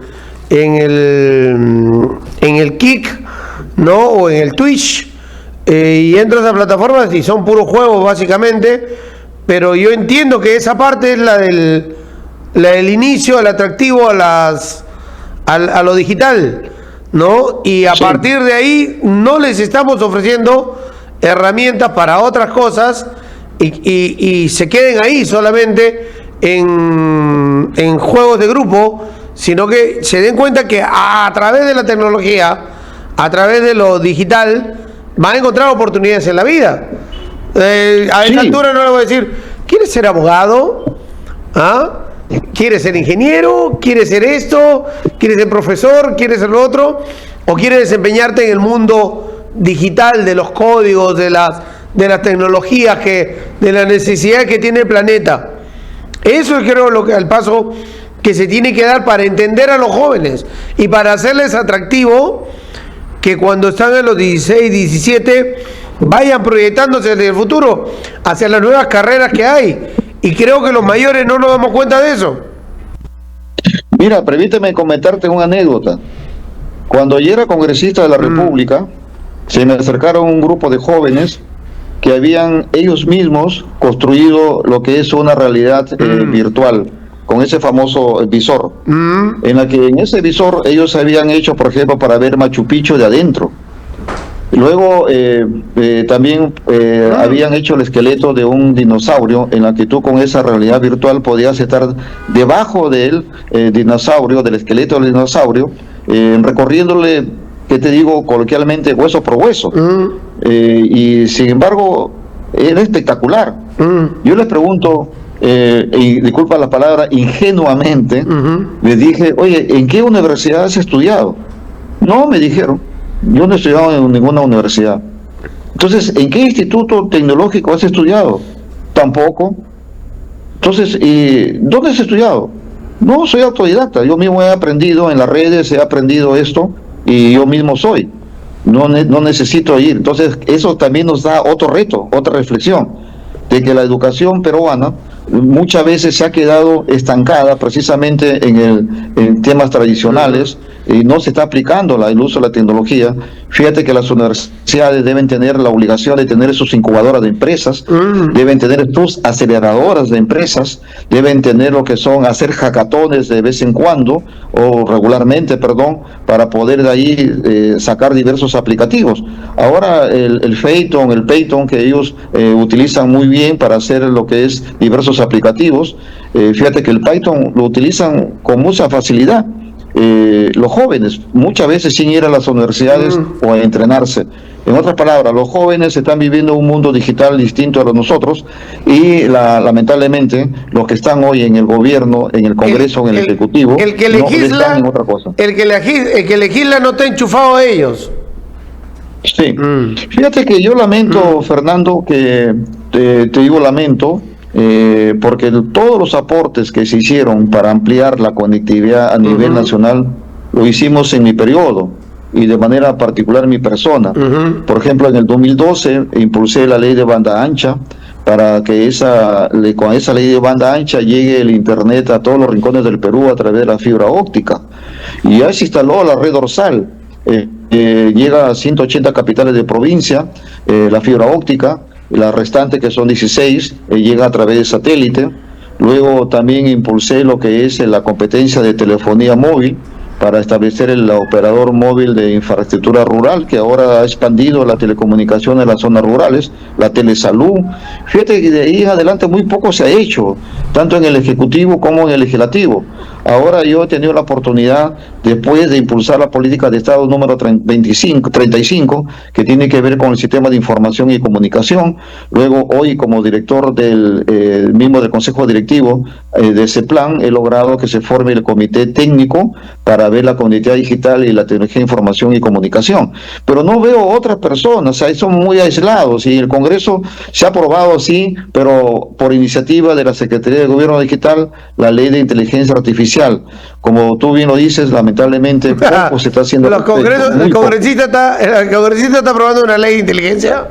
en el Kick, ¿no? O en el Twitch, y entro a esas plataformas y son puros juegos básicamente, pero yo entiendo que esa parte es la del inicio, el atractivo a lo digital, ¿no? Y a partir de ahí no les estamos ofreciendo herramientas para otras cosas y se queden ahí solamente en juegos de grupo, sino que se den cuenta que a través de la tecnología, a través de lo digital, van a encontrar oportunidades en la vida. A esta altura no le voy a decir, ¿quieres ser abogado? ¿Ah? ¿Quieres ser ingeniero? ¿Quieres ser esto? ¿Quieres ser profesor? ¿Quieres ser lo otro? ¿O quieres desempeñarte en el mundo digital de los códigos, de las tecnologías, de la necesidad que tiene el planeta? Eso es, creo, el paso que se tiene que dar para entender a los jóvenes y para hacerles atractivo que cuando están en los 16, 17 vayan proyectándose en el futuro hacia las nuevas carreras que hay. Y creo que los mayores no nos damos cuenta de eso. Mira, permíteme comentarte una anécdota. Cuando yo era congresista de la República, se me acercaron un grupo de jóvenes que habían ellos mismos construido lo que es una realidad virtual, con ese famoso visor, en la que en ese visor ellos habían hecho, por ejemplo, para ver Machu Picchu de adentro. Luego también habían hecho el esqueleto de un dinosaurio, en la que tú con esa realidad virtual podías estar debajo del dinosaurio, del esqueleto del dinosaurio, recorriéndole, ¿qué te digo coloquialmente? Hueso por hueso. Y sin embargo, era espectacular. Yo les pregunto, y disculpa la palabra, ingenuamente, les dije, oye, ¿en qué universidad has estudiado? No, me dijeron, yo no he estudiado en ninguna universidad. Entonces, ¿en qué instituto tecnológico has estudiado? Tampoco. Entonces, ¿dónde has estudiado? No, soy autodidacta, yo mismo he aprendido en las redes, he aprendido esto y yo mismo soy. No necesito ir. Entonces, eso también nos da otro reto, otra reflexión, de que la educación peruana muchas veces se ha quedado estancada precisamente en temas tradicionales y no se está aplicando el uso de la tecnología. Fíjate que las universidades deben tener la obligación de tener sus incubadoras de empresas, deben tener sus aceleradoras de empresas, deben tener lo que son hacer hackatones de vez en cuando, o regularmente, perdón, para poder de ahí sacar diversos aplicativos. Ahora el Python que ellos utilizan muy bien para hacer lo que es diversos aplicativos, fíjate que el Python lo utilizan con mucha facilidad. Los jóvenes, muchas veces sin ir a las universidades o a entrenarse. En otras palabras, los jóvenes están viviendo un mundo digital distinto a los nosotros y lamentablemente los que están hoy en el gobierno, en el Congreso, en el Ejecutivo, el que legisla, no están en otra cosa. El que legisla no está enchufado a ellos. Sí. Fíjate que yo lamento, Fernando, que te digo lamento, porque todos los aportes que se hicieron para ampliar la conectividad a nivel nacional lo hicimos en mi periodo y de manera particular mi persona. Por ejemplo, en el 2012 impulsé la ley de banda ancha para que con esa ley de banda ancha llegue el internet a todos los rincones del Perú a través de la fibra óptica. Y ya se instaló la red dorsal, llega a 180 capitales de provincia, la fibra óptica. La restante, que son 16, llega a través de satélite. Luego también impulsé lo que es la competencia de telefonía móvil para establecer el operador móvil de infraestructura rural, que ahora ha expandido la telecomunicación en las zonas rurales, la telesalud. Fíjate que de ahí en adelante muy poco se ha hecho. tanto en el Ejecutivo como en el Legislativo. Ahora yo he tenido la oportunidad, después de impulsar la política de Estado número 35, que tiene que ver con el sistema de información y comunicación. Luego, hoy, como director del mismo del Consejo Directivo de ese plan, he logrado que se forme el comité técnico para ver la conectividad digital y la tecnología de información y comunicación. Pero no veo otras personas, son muy aislados, y el Congreso se ha aprobado, sí, pero por iniciativa de la Secretaría de Gobierno Digital, la Ley de Inteligencia Artificial. Como tú bien lo dices, lamentablemente poco se está haciendo. El congresista está aprobando una ley de inteligencia.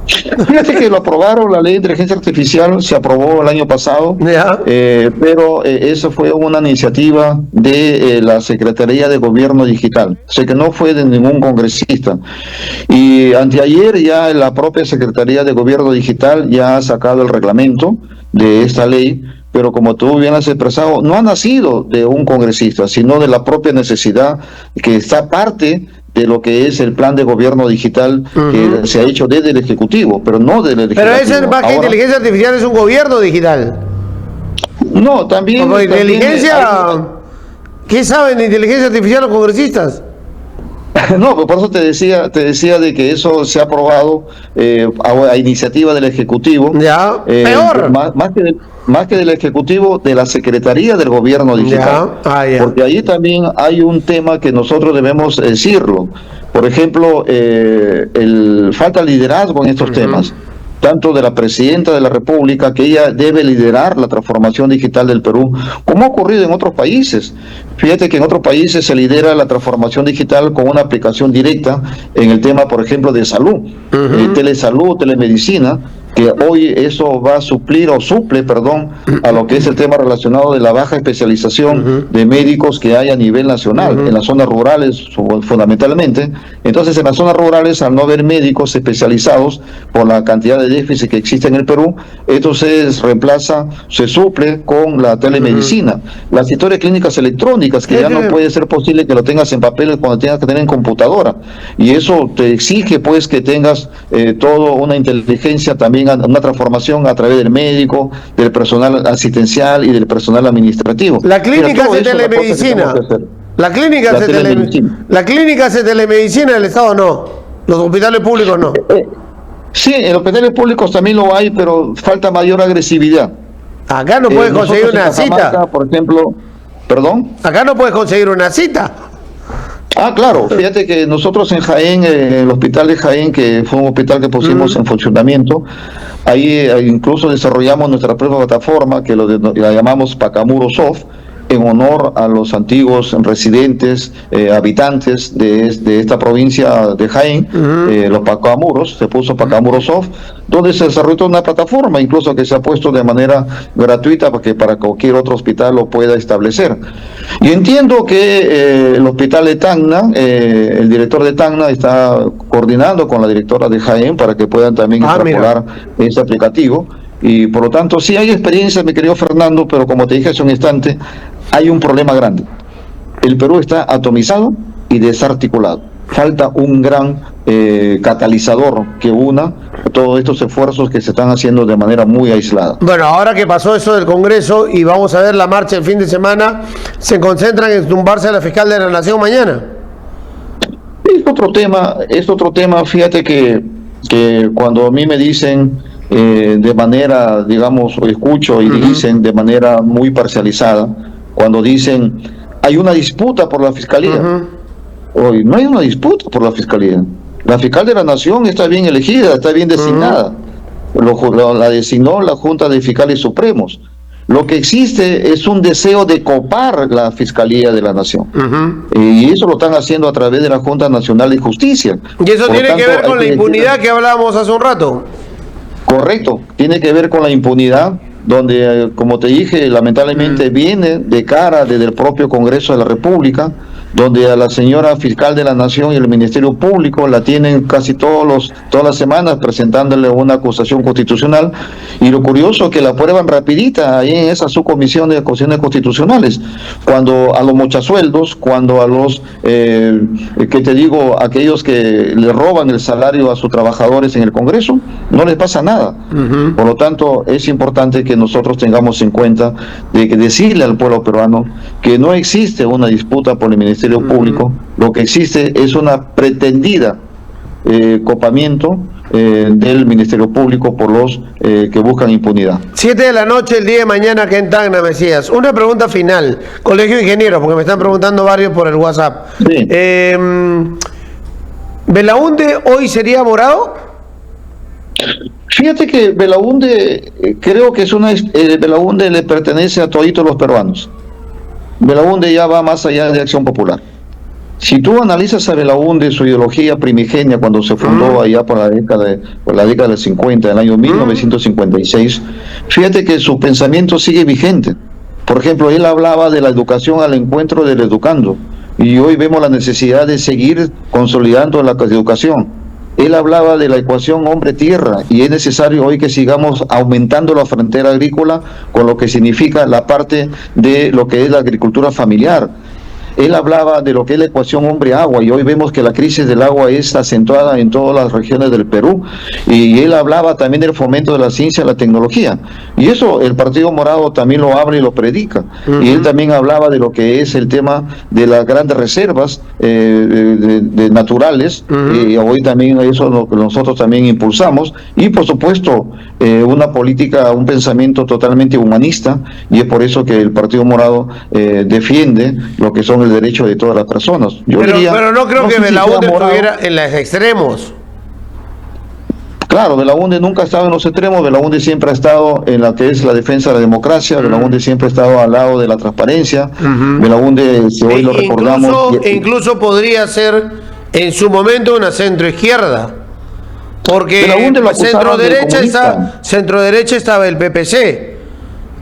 Fíjate que lo aprobaron, la ley de inteligencia artificial se aprobó el año pasado, pero eso fue una iniciativa de la Secretaría de Gobierno Digital, o sea que no fue de ningún congresista. Y anteayer ya la propia Secretaría de Gobierno Digital ya ha sacado el reglamento de esta ley, pero como tú bien has expresado, no ha nacido de un congresista, sino de la propia necesidad que está parte de lo que es el plan de gobierno digital que se ha hecho desde el Ejecutivo, pero no del Legislativo. Pero esa más que inteligencia artificial es un gobierno digital. No, también... Como inteligencia... ¿Qué saben de inteligencia artificial los congresistas? No, por eso te decía de que eso se ha aprobado a iniciativa del Ejecutivo. Ya, peor. Más que del Ejecutivo, de la Secretaría del Gobierno Digital. Porque ahí también hay un tema que nosotros debemos decirlo. Por ejemplo, falta liderazgo en estos temas, tanto de la Presidenta de la República, que ella debe liderar la transformación digital del Perú, como ha ocurrido en otros países. Fíjate que en otros países se lidera la transformación digital con una aplicación directa en el tema, por ejemplo, de salud, telesalud, telemedicina, que hoy eso va a suple a lo que es el tema relacionado de la baja especialización de médicos que hay a nivel nacional, en las zonas rurales fundamentalmente. Entonces, en las zonas rurales, al no haber médicos especializados por la cantidad de déficit que existe en el Perú, esto se suple con la telemedicina, las historias clínicas electrónicas, que ya no puede ser posible que lo tengas en papel cuando tengas que tener en computadora, y eso te exige pues que tengas toda una inteligencia también, una transformación a través del médico, del personal asistencial y del personal administrativo. La clínica de telemedicina. La clínica se telemedicina, el Estado no. Los hospitales públicos no. Sí, en los hospitales públicos también lo hay, pero falta mayor agresividad. Acá no puedes conseguir una cita. Por ejemplo, ¿perdón? Acá no puedes conseguir una cita. Ah, claro, fíjate que nosotros en Jaén, el hospital de Jaén, que fue un hospital que pusimos en funcionamiento, ahí incluso desarrollamos nuestra propia plataforma, que la llamamos Pacamuro Soft, en honor a los antiguos residentes, habitantes de esta provincia de Jaén, los Pacamuros, se puso Pacamuro Soft, donde se desarrolló una plataforma, incluso que se ha puesto de manera gratuita para cualquier otro hospital lo pueda establecer. Y entiendo que el hospital de Tacna, el director de Tacna está coordinando con la directora de Jaén para que puedan también extrapolar ese aplicativo. Y por lo tanto, sí hay experiencia, mi querido Fernando, pero como te dije hace un instante, hay un problema grande. El Perú está atomizado y desarticulado. Falta un gran catalizador que una todos estos esfuerzos que se están haciendo de manera muy aislada. Bueno, ahora que pasó eso del Congreso y vamos a ver la marcha el fin de semana, ¿se concentran en tumbarse a la fiscal de la Nación mañana? Es otro tema, fíjate que cuando a mí me dicen de manera, digamos, escucho y dicen de manera muy parcializada, cuando dicen hay una disputa por la fiscalía. Hoy no hay una disputa por la fiscalía. La fiscal de la Nación está bien elegida, está bien designada. La designó la Junta de Fiscales Supremos. Lo que existe es un deseo de copar la Fiscalía de la Nación. Y eso lo están haciendo a través de la Junta Nacional de Justicia. Y eso tiene que ver con la impunidad que hablábamos hace un rato. Correcto, tiene que ver con la impunidad, donde, como te dije, lamentablemente viene de cara desde el propio Congreso de la República, donde a la señora fiscal de la Nación y el Ministerio Público la tienen casi todas las semanas presentándole una acusación constitucional, y lo curioso es que la aprueban rapidita ahí en esa subcomisión de acusaciones constitucionales, cuando a los mochasueldos, cuando a los, aquellos que le roban el salario a sus trabajadores en el Congreso, no les pasa nada. Por lo tanto, es importante que nosotros tengamos en cuenta de que decirle al pueblo peruano que no existe una disputa por el Ministerio Público, lo que existe es una pretendida copamiento del Ministerio Público por los que buscan impunidad. 7 de la noche el día de mañana aquí en Tacna, Mesías. Una pregunta final, Colegio de Ingenieros, porque me están preguntando varios por el WhatsApp. Sí. ¿Belaúnde hoy sería morado? Fíjate que Belaúnde, creo que Belaúnde le pertenece a toditos los peruanos. Belaúnde ya va más allá de Acción Popular. Si tú analizas a Belaúnde, su ideología primigenia cuando se fundó allá por la década del 50, del año 1956, fíjate que su pensamiento sigue vigente. Por ejemplo, él hablaba de la educación al encuentro del educando, y hoy vemos la necesidad de seguir consolidando la educación. Él hablaba de la ecuación hombre-tierra, y es necesario hoy que sigamos aumentando la frontera agrícola con lo que significa la parte de lo que es la agricultura familiar. Él hablaba de lo que es la ecuación hombre-agua, y hoy vemos que la crisis del agua es acentuada en todas las regiones del Perú, y él hablaba también del fomento de la ciencia y la tecnología, y eso el Partido Morado también lo habla y lo predica. Y él también hablaba de lo que es el tema de las grandes reservas de naturales, y hoy también eso lo que nosotros también impulsamos, y por supuesto una política, un pensamiento totalmente humanista, y es por eso que el Partido Morado defiende lo que son el derecho de todas las personas. Pero no creo que Belaúnde estuviera en los extremos. Claro, Belaúnde nunca ha estado en los extremos. Belaúnde siempre ha estado en la que es la defensa de la democracia. Belaúnde siempre ha estado al lado de la transparencia. Belaúnde, si hoy lo recordamos... Incluso podría ser en su momento una centroizquierda, porque centro derecha estaba el PPC,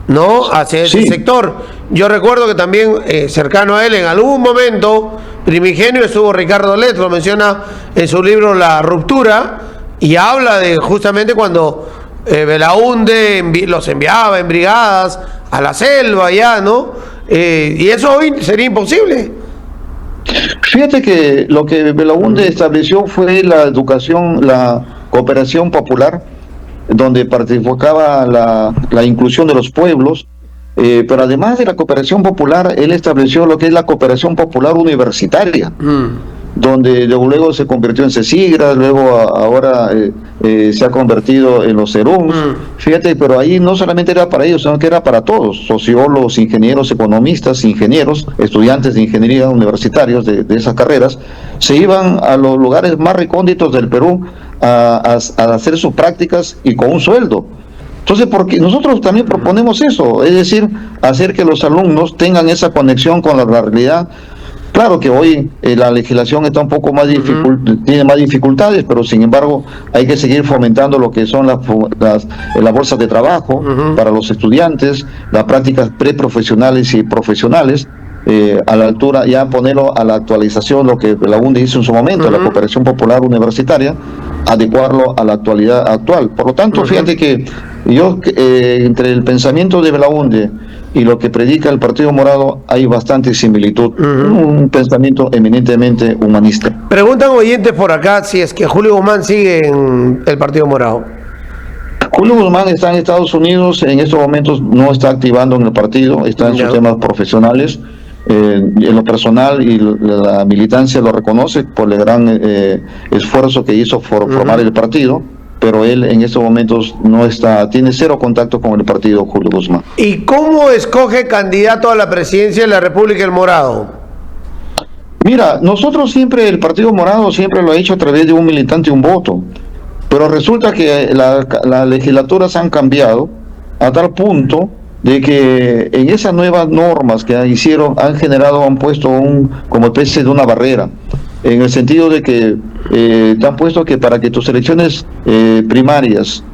¿no? Hacia ese sector. Yo recuerdo que también cercano a él en algún momento primigenio estuvo Ricardo Let, lo menciona en su libro La Ruptura, y habla de justamente cuando Belaúnde los enviaba en brigadas a la selva ya, ¿no? Y eso hoy sería imposible. Fíjate que lo que Belaúnde estableció fue la educación, la cooperación popular, donde participaba la inclusión de los pueblos, pero además de la cooperación popular, él estableció lo que es la cooperación popular universitaria, donde luego se convirtió en CECIGRA, luego ahora se ha convertido en los CERUMS. Fíjate, pero ahí no solamente era para ellos, sino que era para todos, sociólogos, ingenieros, economistas, ingenieros, estudiantes de ingeniería universitarios de esas carreras, se iban a los lugares más recónditos del Perú a hacer sus prácticas y con un sueldo. Entonces, porque nosotros también proponemos eso, es decir, hacer que los alumnos tengan esa conexión con la realidad. Claro que hoy la legislación está un poco más tiene más dificultades, pero sin embargo hay que seguir fomentando lo que son las bolsas de trabajo para los estudiantes, las prácticas preprofesionales y profesionales, a la altura, ya ponerlo a la actualización, lo que Belaúnde hizo en su momento, la cooperación popular universitaria, adecuarlo a la actualidad actual. Por lo tanto, fíjate que yo, entre el pensamiento de Belaúnde y lo que predica el Partido Morado, hay bastante similitud, un pensamiento eminentemente humanista. Preguntan oyentes por acá si es que Julio Guzmán sigue en el Partido Morado. Julio Guzmán está en Estados Unidos, en estos momentos no está activando en el partido, está en sus temas profesionales. En lo personal, y la militancia lo reconoce por el gran esfuerzo que hizo por formar el partido, pero él en estos momentos no está, tiene cero contacto con el partido Julio Guzmán. ¿Y cómo escoge candidato a la presidencia de la República el Morado? Mira, nosotros siempre, el Partido Morado siempre lo ha hecho a través de un militante y un voto, pero resulta que las legislaturas han cambiado a tal punto de que en esas nuevas normas que hicieron han puesto como especie de una barrera, en el sentido de que te han puesto que para que tus elecciones primarias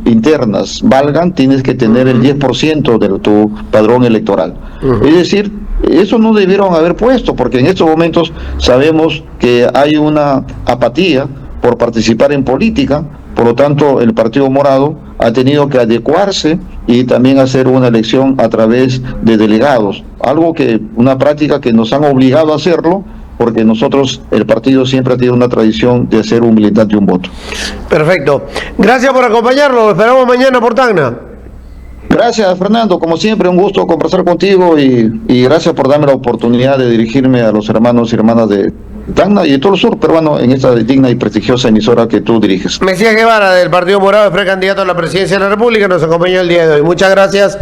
internas valgan, tienes que tener el 10% de tu padrón electoral. Es decir, Eso no debieron haber puesto, porque en estos momentos sabemos que hay una apatía por participar en política, por lo tanto el Partido Morado ha tenido que adecuarse y también hacer una elección a través de delegados, una práctica que nos han obligado a hacerlo, porque nosotros, el partido siempre ha tenido una tradición de hacer un militante y un voto. Perfecto. Gracias por acompañarnos. Lo esperamos mañana por Tacna. Gracias, Fernando. Como siempre, un gusto conversar contigo y gracias por darme la oportunidad de dirigirme a los hermanos y hermanas de Tacna y de todo el sur peruano en esta digna y prestigiosa emisora que tú diriges. Mesías Guevara, del Partido Morado, es precandidato a la presidencia de la República, nos acompañó el día de hoy. Muchas gracias.